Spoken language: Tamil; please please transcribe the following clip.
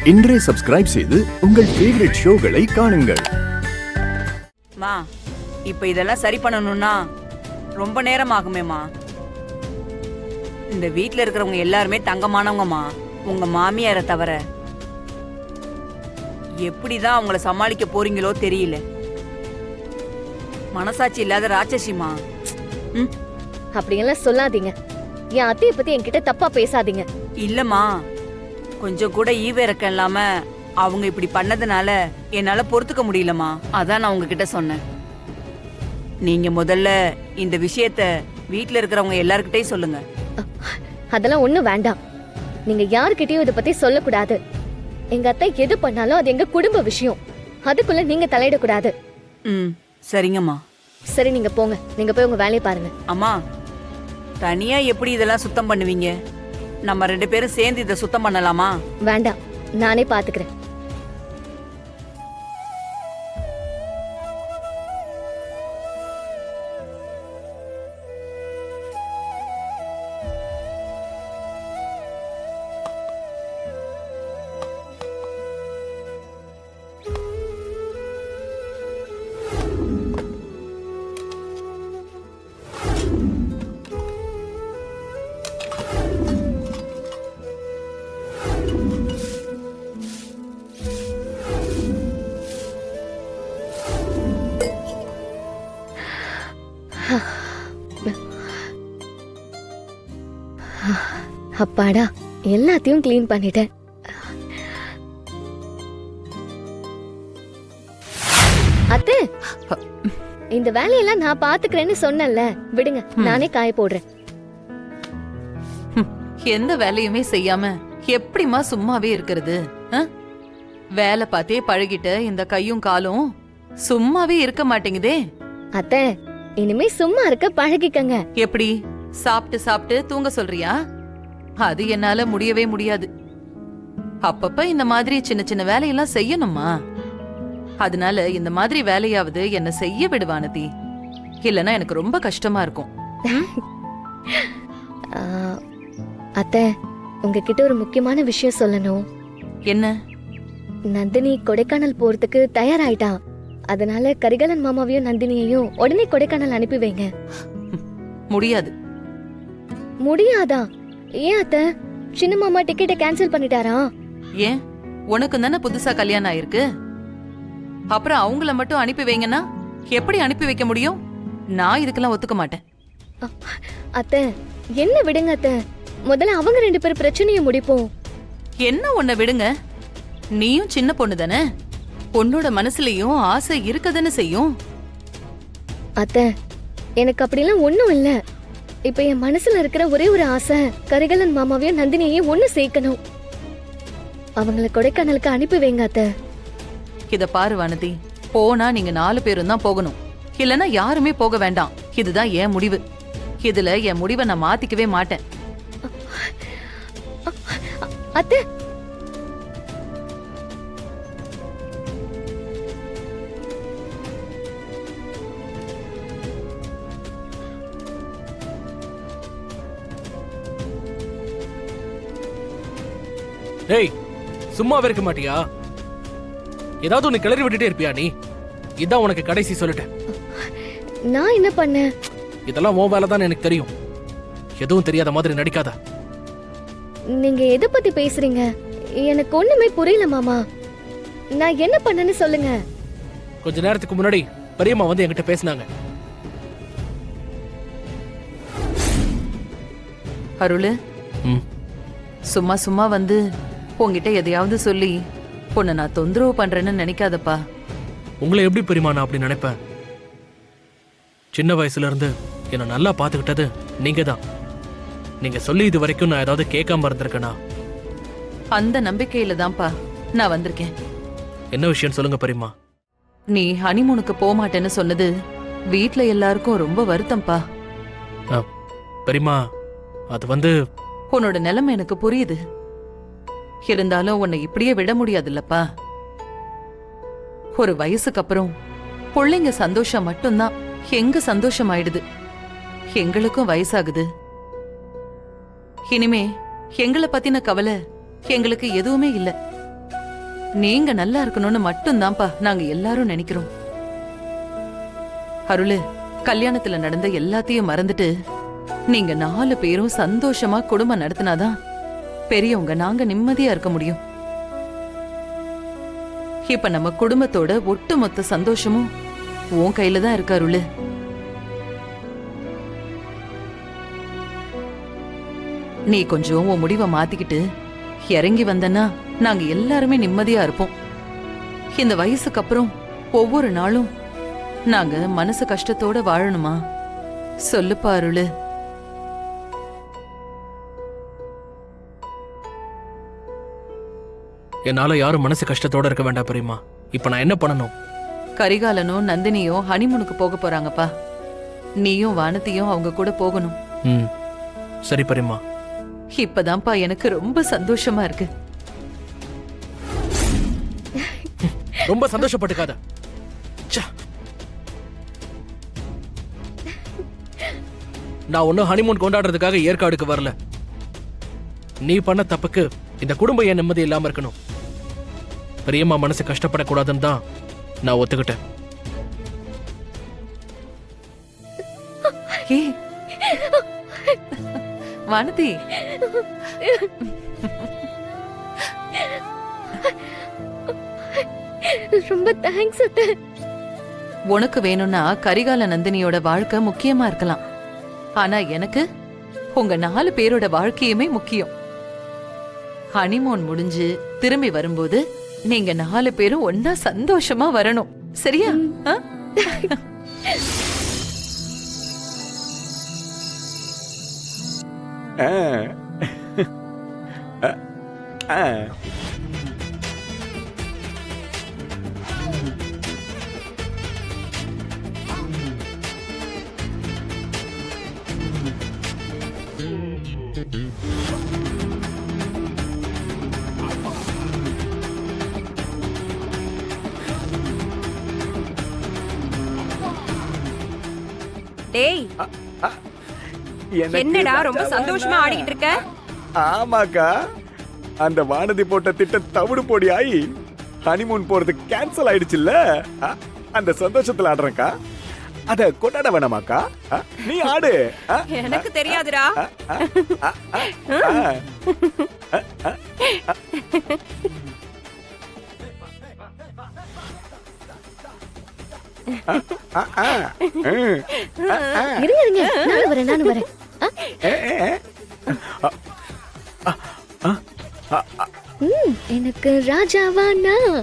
இன்றே சப்ஸ்கிரைப் செய்து உங்கள் ஃபேவரட் ஷோகளை காணுங்கள். மா, இப்ப இதெல்லாம் சரி பண்ணணும்னா ரொம்ப நேரம் ஆகுமேமா. இந்த வீட்ல இருக்கிறவங்க எல்லாருமே தங்கமானவங்கம்மா, உங்க மாமியாரை தவிர. எப்படிதான் அவங்கள சமாளிக்க போறீங்களோ தெரியல. மனசாட்சி இல்லாத ராட்சசிமா. அப்படியெல்லாம் சொல்லாதீங்க. என் அத்தைய பத்தி என்கிட்ட தப்பா பேசாதீங்க. இல்லம்மா, கொஞ்சம் கூட ஈவிரக்கம் இல்லாம அவங்க இப்படி பண்ணதுனால என்னால பொறுத்துக்க முடியலம்மா. அதான் நான் உங்ககிட்ட சொன்னேன். நீங்க முதல்ல இந்த விஷயத்த வீட்ல இருக்கிறவங்க எல்லார்கிட்டயும் சொல்லுங்க. அதெல்லாம் ஒண்ணும் வேண்டாம். நீங்க யாருக்கிட்டயும் இத பத்தி சொல்லக்கூடாது. எங்க அத்தை எது பண்ணாலும் அது எங்க குடும்ப விஷயம். அதுக்குள்ள நீங்க தலையிடக்கூடாது. சரிங்கம்மா. சரி, நீங்க போங்க. நீங்க போய் உங்க வேலையை பாருங்க. அம்மா, தனியா எப்படி இதெல்லாம் சுத்தம் பண்ணுவீங்க? நம்ம 2 பேரும் சேர்ந்து இதை சுத்தம் பண்ணலாமா? வேண்டாம், நானே பாத்துக்கிறேன். அப்பாடா, எல்லாத்தையும் கிளீன் பண்ணிட்டேன். அத்தை, இந்த வேலையெல்லாம் நான் பாத்துக்கிறேன்னு சொன்னேன்ல, விடுங்க, நானே காய போடுறேன். எந்த வேலையுமே செய்யாம எப்படிமா சும்மாவே இருக்கிறது? வேலை பார்த்தே பழகிட்ட இந்த கையும் காலும் சும்மாவே இருக்க மாட்டேங்குதே. அத்தை, இனிமே சும்மா இருக்க பழகிக்கங்க. எப்படி? சாப்பிட்டு சாப்பிட்டு தூங்க சொல்றியா? அது என்னால முடியவே முடியாது. அப்பப்ப இந்த மாதிரி சின்ன சின்ன வேலையெல்லாம் செய்யணுமா? அதனால இந்த மாதிரி வேலையாவது என்ன செய்ய விடுவானதி. இல்லனா எனக்கு ரொம்ப கஷ்டமா இருக்கும். அத்தை, உங்ககிட்ட ஒரு முக்கியமான விஷயம் சொல்லணும். என்ன? நந்தினி கொடைக்கானல் போறதுக்கு தயாராயிட்டான். அதனால கரிகாலன் மாமாவையும் நந்தினியையும் உடனே கொடைக்கானல் அனுப்பி வைங்க. முடியாது. முடியாதா? ஏன் அத்தை? சின்ன மாமா டிக்கெட்டை கேன்சல் பண்ணிட்டாரா? ஏன்? உனக்கு தானே புதுசா கல்யாணம் ஆயிருக்கு. அப்புறம் அவங்கள மட்டும் அனுப்பி வைங்கன்னா எப்படி அனுப்பி வைக்க முடியும்? நான் இதுக்கெல்லாம் ஒத்துக்க மாட்டேன். அத்தை, என்ன விடுங்க அத்தை. முதல்ல அவங்க 2 பேர் பிரச்சனையை முடிப்போம். என்ன உன்னை விடுங்க? நீயும் சின்ன பொண்ணு தானே. பொண்ணோட மனசுலயும் ஆசை இருக்கதானே செய்யும். அத்தை, எனக்கு அப்படிலாம் ஒண்ணும் இல்ல. இப்ப என் மனசுல இருக்கிற ஒரே ஒரு ஆசை, கரிகாலன் மாமாவையும் நந்தினியையும் ஒண்ணு சேர்க்கணும். அவங்கள கொடைக்கானலுக்கு அனுப்பி வைங்க அத்தை. இத பாரு வானதி, போனா நீங்க 4 பேரும் தான் போகணும். இல்லனா யாருமே போக வேண்டாம். இதுதான் என் முடிவு. இதுல என் முடிவை நான் மாத்திக்கவே மாட்டேன். அத்தை, ஏய், சும்மாவே இருக்க மாட்டியா? ஏதாவது ஒண்ணு கிளறி விட்டுட்டே இருப்பியா நீ? இதான் உனக்கு கடைசி சொல்லிட்டேன். நான் என்ன பண்ணேன்? இதெல்லாம் உன் வேலை தான் எனக்கு தெரியும். எதுவும் தெரியாத மாதிரி நடிக்காத. நீங்க எதை பத்தி பேசுறீங்க? எனக்கு ஒண்ணுமே புரியல மாமா. நான் என்ன பண்ணேன்னு சொல்லுங்க. கொஞ்ச நேரத்துக்கு முன்னாடி பெரியம்மா வந்து என்கிட்ட பேசினாங்க. அருளு, சும்மா சும்மா வந்து உங்ககிட்ட எதையாவது சொல்லி உன்னை நான் தொந்தரவு பண்றேன்னு நினைக்காதப்பா. உங்களை எப்படி பெரியம்மா நான் அப்படி நினைப்பேன்? சின்ன வயசுல இருந்து என்ன நல்லா பாத்துக்கிட்டது நீங்க தான். நீங்க சொல்லி இது வரைக்கும் நான் ஏதாவது கேட்காம இருந்திருக்கேனா? அந்த நம்பிக்கையில தான்ப்பா நான் வந்திருக்கேன். என்ன விஷயம் சொல்லுங்க பெரியம்மா. நீ ஹனிமூனுக்கு போக மாட்டேன்னு சொன்னது வீட்ல எல்லாருக்கும் ரொம்ப வருத்தம்ப்பா. பெரியம்மா, அது வந்து உன்னோட நிலைமை எனக்கு புரியுது. இருந்தாலும் உன்னை இப்படியே விட முடியாதுல்லப்பா. ஒரு வயசுக்கு அப்புறம் பிள்ளைங்க சந்தோஷம் மட்டும்தான் எங்க சந்தோஷம் ஆயிடுது. எங்களுக்கும் வயசாகுது. இனிமே எங்களை பத்தின கவலை எங்களுக்கு எதுவுமே இல்ல. நீங்க நல்லா இருக்கணும்னு மட்டும்தான்ப்பா நாங்க எல்லாரும் நினைக்கிறோம். அருளு, கல்யாணத்துல நடந்த எல்லாத்தையும் மறந்துட்டு நீங்க 4 பேரும் சந்தோஷமா குடும்பம் நடத்தினாதான் பெரியவங்க நாங்க நிம்மதியா இருக்க முடியும். இப்ப நம்ம குடும்பத்தோட ஒட்டுமொத்த சந்தோஷமும் உன் கையில தான் இருக்கு அருளு. நீ கொஞ்சம் உன் முடிவை மாத்திக்கிட்டு இறங்கி வந்தனா நாங்க எல்லாருமே நிம்மதியா இருப்போம். இந்த வயசுக்கு அப்புறம் ஒவ்வொரு நாளும் நாங்க மனசு கஷ்டத்தோட வாழணுமா? சொல்லுப்பா அருளு. என்னால யாரும் மனசு கஷ்டத்தோட இருக்க வேண்டாம் பெரியம்மா. இப்ப நான் என்ன பண்ணணும்? கரிகாலனும் நந்தினியும் ஹனிமூனுக்கு போக போறாங்கப்பா. நீயும் வானதியும் அவங்க கூட போகணும். ம், சரி பெரியம்மா. இப்பதான்ப்பா எனக்கு ரொம்ப சந்தோஷமா இருக்கு. ரொம்ப சந்தோஷப்பட்டுக்காத. ச்சே. நான் ஒன்னும் ஹனிமூன் கொண்டாடுறதுக்காக ஏற்காடுக்கு வரல. நீ பண்ண தப்புக்கு இந்த குடும்பம் ஏன் நிம்மதி இல்லாம இருக்கணும்? பெரியம்மா மனசு கஷ்டப்படக்கூடாதுன்னு தான் நான் ஒத்துக்கிட்டேன். ஏய், வானதி, ரொம்ப தேங்க்ஸ் அத்தை. உனக்கு வேணும்னா கரிகால நந்தினியோட வாழ்க்கை முக்கியமா இருக்கலாம். ஆனா எனக்கு உங்க 4 பேரோட வாழ்க்கையுமே முக்கியம். ஹனிமூன் முடிஞ்சு திரும்பி வரும்போது நீங்க 4 பேரும் ஒன்னா சந்தோஷமா வரணும். சரியா? ஆ? டேய், என்னடா ரொம்ப சந்தோஷமா ஆடிக்கிட்டு இருக்க? ஆமாக்கா, அந்த வானதி போட்ட திட்டம் தவிடு பொடி ஆயி ஹனிமூன் போறது கேன்சல் ஆயிடுச்சுல்ல. அந்த சந்தோஷத்துல ஆடுறேன்க்கா. அத கொண்டாட வேணாமாக்கா? நீ ஆடு. எனக்கு தெரியாதுடா. இருங்க, நானும் வரேன். எனக்கு ராஜாவா நான்